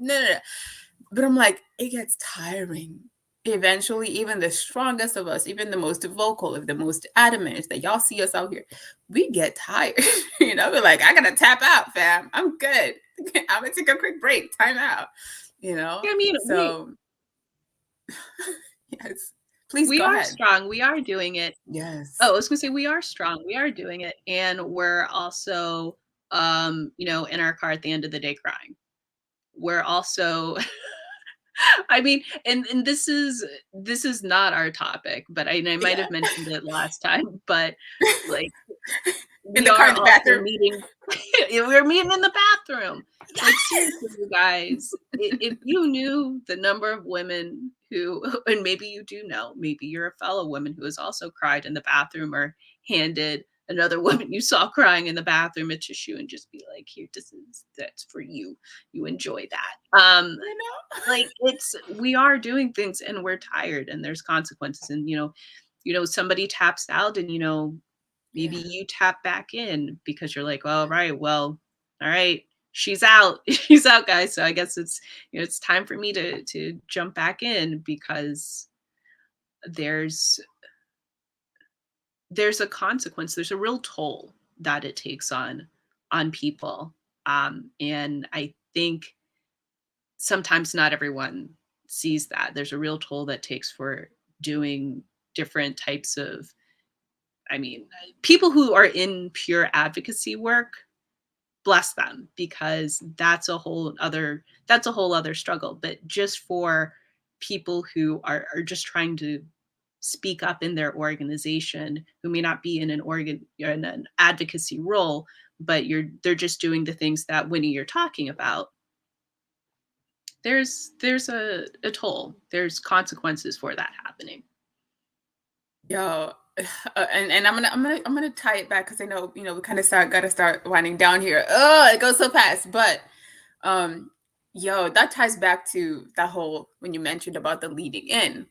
Speaker 1: But I'm like, it gets tiring. Eventually, even the strongest of us, even the most vocal, the most adamant that y'all see us out here, we get tired. We're like, I gotta tap out, fam. I'm good. I'm gonna take a quick break. Time out.
Speaker 2: I mean,
Speaker 1: So yes. Please
Speaker 2: we
Speaker 1: go
Speaker 2: are
Speaker 1: ahead.
Speaker 2: strong. We are doing it.
Speaker 1: Yes.
Speaker 2: Oh, I was gonna say we are strong. We are doing it, and we're also, in our car at the end of the day crying. We're also, I mean, and this is not our topic, but I might
Speaker 1: Yeah.
Speaker 2: have mentioned it last time, but like
Speaker 1: In
Speaker 2: we
Speaker 1: the car,
Speaker 2: are
Speaker 1: in the
Speaker 2: also
Speaker 1: bathroom.
Speaker 2: meeting. We're meeting in the bathroom. Like seriously, you guys, if you knew the number of women who, and maybe you do know, maybe you're a fellow woman who has also cried in the bathroom or handed another woman you saw crying in the bathroom a tissue and just be like, here, that's for you. You enjoy that.
Speaker 1: You know?
Speaker 2: Like we are doing things and we're tired and there's consequences and somebody taps out and maybe
Speaker 1: Yeah.
Speaker 2: you tap back in because you're like, well, right, well, all right, she's out. She's out, guys. So I guess it's time for me to jump back in because there's a consequence. There's a real toll that it takes on people. And I think sometimes not everyone sees that. There's a real toll that takes for doing different types of, I mean, people who are in pure advocacy work, bless them, because that's a whole other struggle. But just for people who are just trying to speak up in their organization, who may not be in an advocacy role, but they're just doing the things that Winnie you're talking about. There's a toll. There's consequences for that happening.
Speaker 1: Yo, and I'm gonna tie it back because I know we kind of gotta start winding down here. Oh, it goes so fast, but um, yo, that ties back to that whole when you mentioned about the leading in.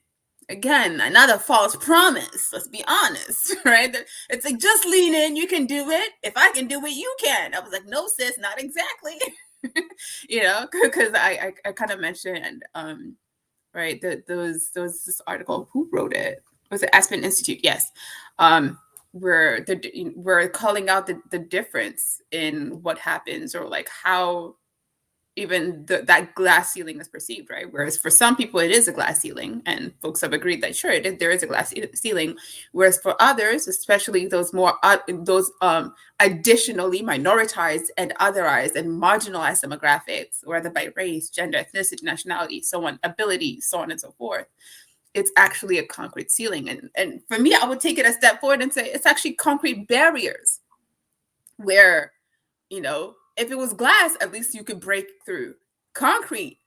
Speaker 1: Again, another false promise. Let's be honest, right? It's like just lean in, you can do it. If I can do it, you can. I was like, no, sis, not exactly. Because I kind of mentioned right? There was this article. Who wrote it? Was it Aspen Institute? Yes. Where we're calling out the difference in what happens, or like how even that glass ceiling is perceived, right? Whereas for some people it is a glass ceiling, and folks have agreed that sure, there is a glass ceiling. Whereas for others, especially those additionally minoritized and otherized and marginalized demographics, whether by race, gender, ethnicity, nationality, so on, ability, so on and so forth, it's actually a concrete ceiling. And for me, I would take it a step forward and say it's actually concrete barriers where, if it was glass, at least you could break through. Concrete,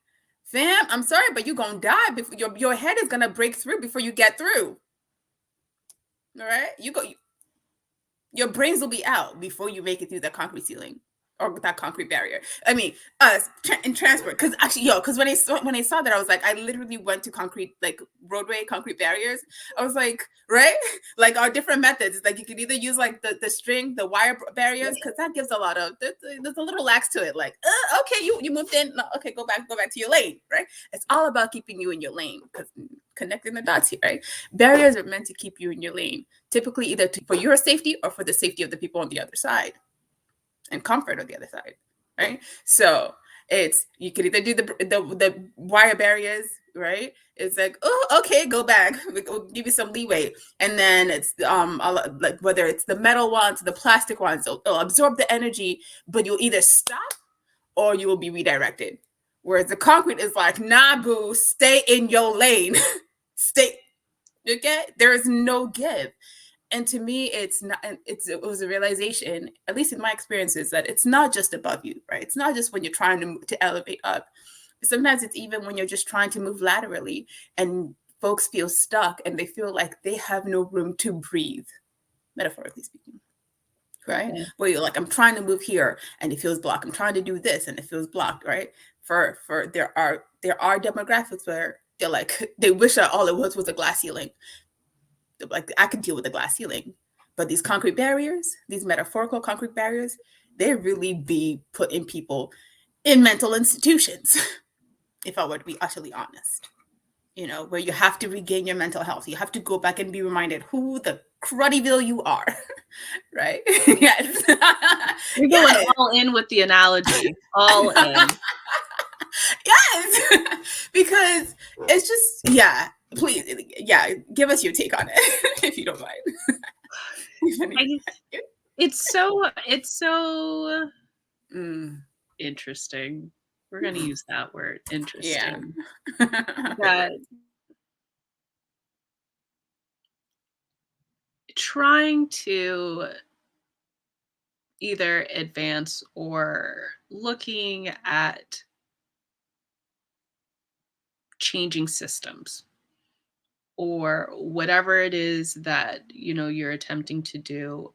Speaker 1: fam, I'm sorry, but you're gonna die before your head is gonna break through before you get through. All right, your brains will be out before you make it through the concrete ceiling. or that concrete barrier. I mean, us in transport, because actually, because when I saw that, I was like, I literally went to concrete, like roadway concrete barriers. I was like, right, like our different methods. Like you could either use like the string, the wire barriers, because that gives a lot of there's a little lax to it. Like, okay, you moved in, no, okay, go back to your lane, right? It's all about keeping you in your lane, because connecting the dots here, right? Barriers are meant to keep you in your lane, typically either for your safety or for the safety of the people on the other side, and comfort on the other side, right? So it's, you could either do the wire barriers, right? It's like, oh, okay, go back. We'll give you some leeway. And then it's like whether it's the metal ones, the plastic ones, it'll absorb the energy, but you'll either stop or you will be redirected. Whereas the concrete is like, nah, boo, stay in your lane. Stay. Okay? There is no give. And to me, it's not, it was a realization, at least in my experiences, that it's not just above you, right? It's not just when you're trying to elevate up. Sometimes it's even when you're just trying to move laterally and folks feel stuck and they feel like they have no room to breathe, metaphorically speaking, right?
Speaker 2: Yeah.
Speaker 1: Where you're like, I'm trying to move here and it feels blocked. I'm trying to do this and it feels blocked, right? For there are demographics where they're like, they wish that all it was a glass ceiling. Like, I can deal with the glass ceiling, but these concrete barriers, these metaphorical concrete barriers, they really be putting people in mental institutions. If I were to be utterly honest, where you have to regain your mental health, you have to go back and be reminded who the cruddyville you are. Right? Yes.
Speaker 2: You're going all in with the analogy, all in.
Speaker 1: Yes. Because it's just, yeah, please, yeah, give us your take on it if you don't mind.
Speaker 2: It's so interesting. We're going to use that word, interesting.
Speaker 1: Yeah.
Speaker 2: That trying to either advance or looking at changing systems or whatever it is that you're attempting to do,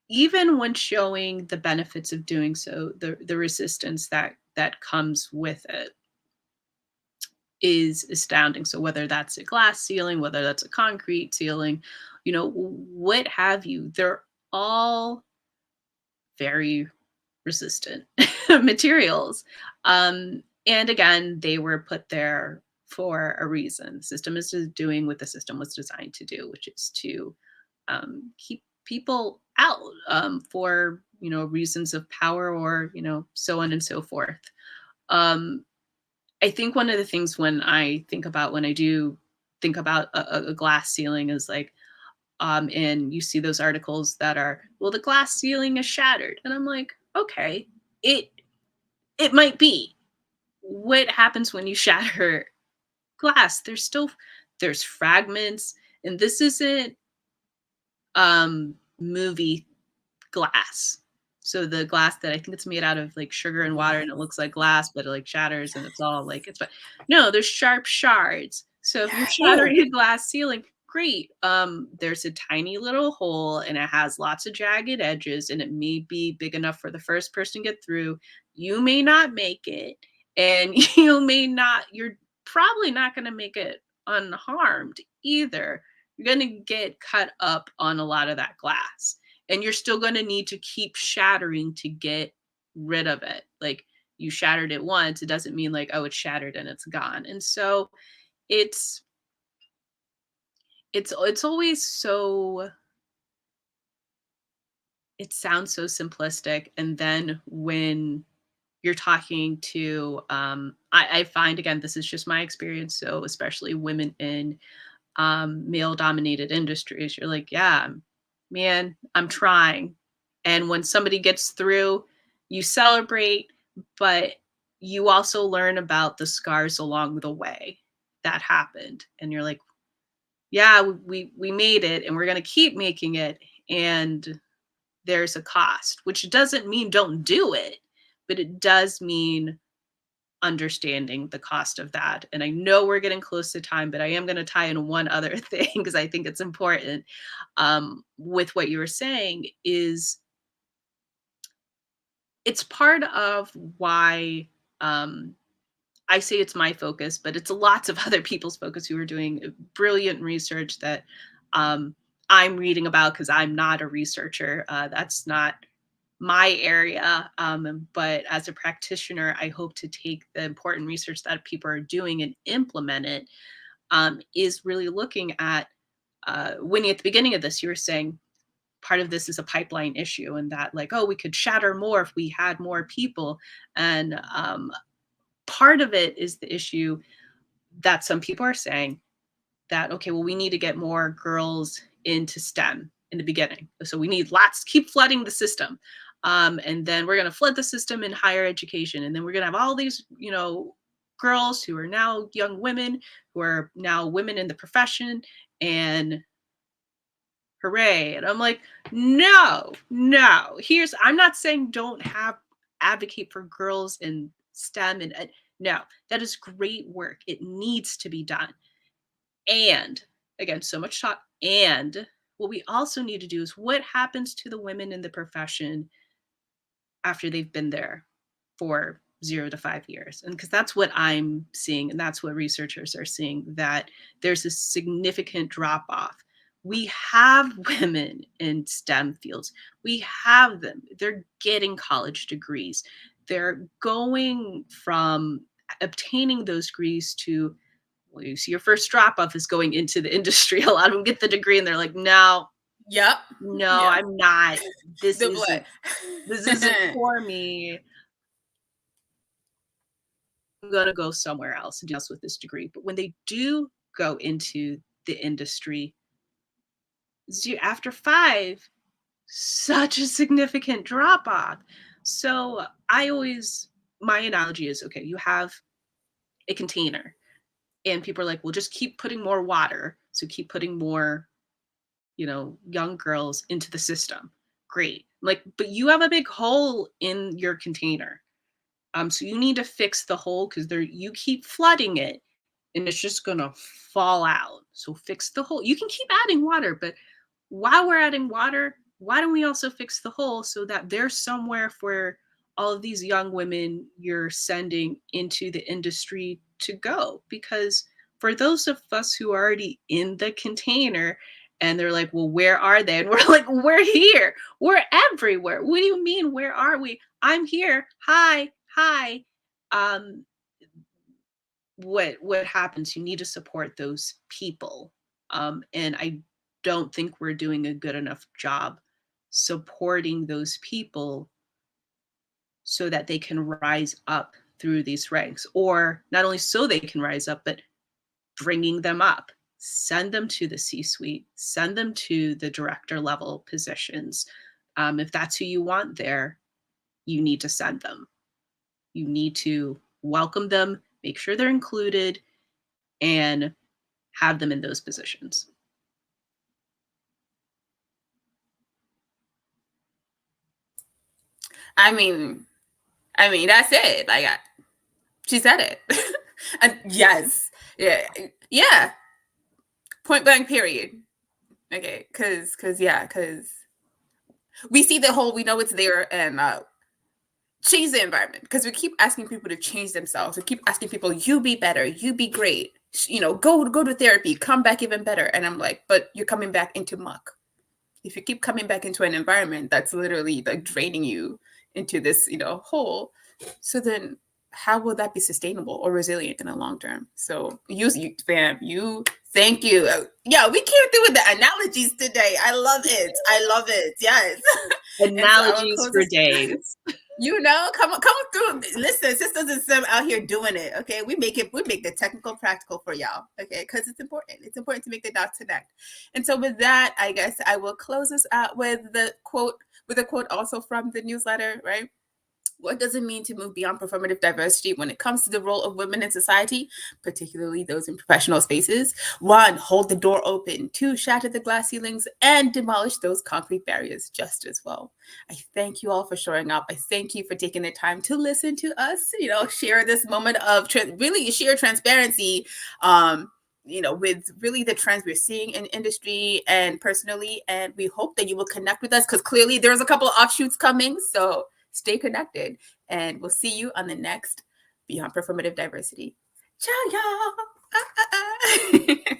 Speaker 2: even when showing the benefits of doing so, the resistance that comes with it is astounding. So whether that's a glass ceiling, whether that's a concrete ceiling, what have you, they're all very resistant materials. And again, they were put there for a reason. The system is just doing what the system was designed to do, which is to keep people out for reasons of power, or so on and so forth. I think one of the things when I do think about a glass ceiling is like, and you see those articles that are, well, the glass ceiling is shattered, and I'm like, okay, it might be. What happens when you shatter glass? There's fragments, and this isn't movie glass. So the glass that I think it's made out of like sugar and water, and it looks like glass, but it like shatters and it's all like it's. But no, there's sharp shards. So if you're shattering a glass ceiling, great. There's a tiny little hole and it has lots of jagged edges, and it may be big enough for the first person to get through. You may not make it, and you're probably not going to make it unharmed either. You're going to get cut up on a lot of that glass, and you're still going to need to keep shattering to get rid of it. Like, you shattered it once, it doesn't mean like, oh, it's shattered and it's gone. And so it's always so, it sounds so simplistic. And then when you're talking to I find, again, this is just my experience, so especially women in male dominated industries, you're like, yeah, man, I'm trying. And when somebody gets through, you celebrate, but you also learn about the scars along the way that happened. And you're like, yeah, we made it, and we're going to keep making it. And there's a cost, which doesn't mean don't do it, but it does mean understanding the cost of that. And I know we're getting close to time, but I am going to tie in one other thing because I think it's important with what you were saying is it's part of why I say it's my focus, but it's lots of other people's focus who are doing brilliant research that I'm reading about because I'm not a researcher. That's not my area. But as a practitioner, I hope to take the important research that people are doing and implement it. Is really looking at Winnie, at the beginning of this, you were saying part of this is a pipeline issue, and that, like, oh, we could shatter more if we had more people. And part of it is the issue that some people are saying that, okay, well, we need to get more girls into STEM in the beginning. So we need lots, keep flooding the system. And then we're going to flood the system in higher education. And then we're going to have all these, girls who are now young women, who are now women in the profession, and hooray. And I'm like, no. I'm not saying don't advocate for girls in STEM. And no, that is great work. It needs to be done. And again, so much talk. And what we also need to do is, what happens to the women in the profession after they've been there for 0 to 5 years? And because that's what I'm seeing, and that's what researchers are seeing, that there's a significant drop off. We have women in STEM fields. We have them. They're getting college degrees. They're going from obtaining those degrees to, well, you see your first drop off is going into the industry. A lot of them get the degree and they're like, no,
Speaker 1: Yep.
Speaker 2: no,
Speaker 1: Yeah.
Speaker 2: I'm not. This
Speaker 1: The
Speaker 2: isn't for me. I'm going to go somewhere else and do else with this degree. But when they do go into the industry, after 5, such a significant drop off. So my analogy is, okay, you have a container and people are like, well, just keep putting more water. So keep putting more, young girls into the system. Great. Like, but you have a big hole in your container. So you need to fix the hole, because you keep flooding it and it's just gonna fall out. So fix the hole. You can keep adding water, but while we're adding water, why don't we also fix the hole so that there's somewhere for all of these young women you're sending into the industry to go? Because for those of us who are already in the container and they're like, well, where are they? And we're like, we're here. We're everywhere. What do you mean, where are we? I'm here. Hi. Um, what happens? You need to support those people. And I don't think we're doing a good enough job supporting those people so that they can rise up through these ranks, or not only so they can rise up, but bringing them up, send them to the C-suite, send them to the director level positions. If that's who you want there, you need to send them. You need to welcome them, make sure they're included, and have them in those positions.
Speaker 1: I mean, that's it. Like, she said it. And yes, yeah. Point blank. Period. Okay, because we see the hole, we know it's there, and change the environment. Because we keep asking people to change themselves. We keep asking people, you be better, you be great. Go to therapy, come back even better. And I'm like, but you're coming back into muck. If you keep coming back into an environment that's literally like draining you into this, hole, so then how will that be sustainable or resilient in the long term? So fam, thank you. Yeah, we came through with the analogies today. I love it. Yes.
Speaker 2: Analogies for days.
Speaker 1: Come through. Listen, sisters and Sim out here doing it. Okay, we make the technical practical for y'all. Okay, because it's important. It's important to make the dots connect. And so with that, I guess I will close us out with a quote also from the newsletter, right? What does it mean to move beyond performative diversity when it comes to the role of women in society, particularly those in professional spaces? 1, hold the door open. 2, shatter the glass ceilings and demolish those concrete barriers just as well. I thank you all for showing up. I thank you for taking the time to listen to us, share this moment of really sheer transparency, with really the trends we're seeing in industry and personally. And we hope that you will connect with us, because clearly there's a couple of offshoots coming. So stay connected, and we'll see you on the next Beyond Performative Diversity. Ciao, y'all.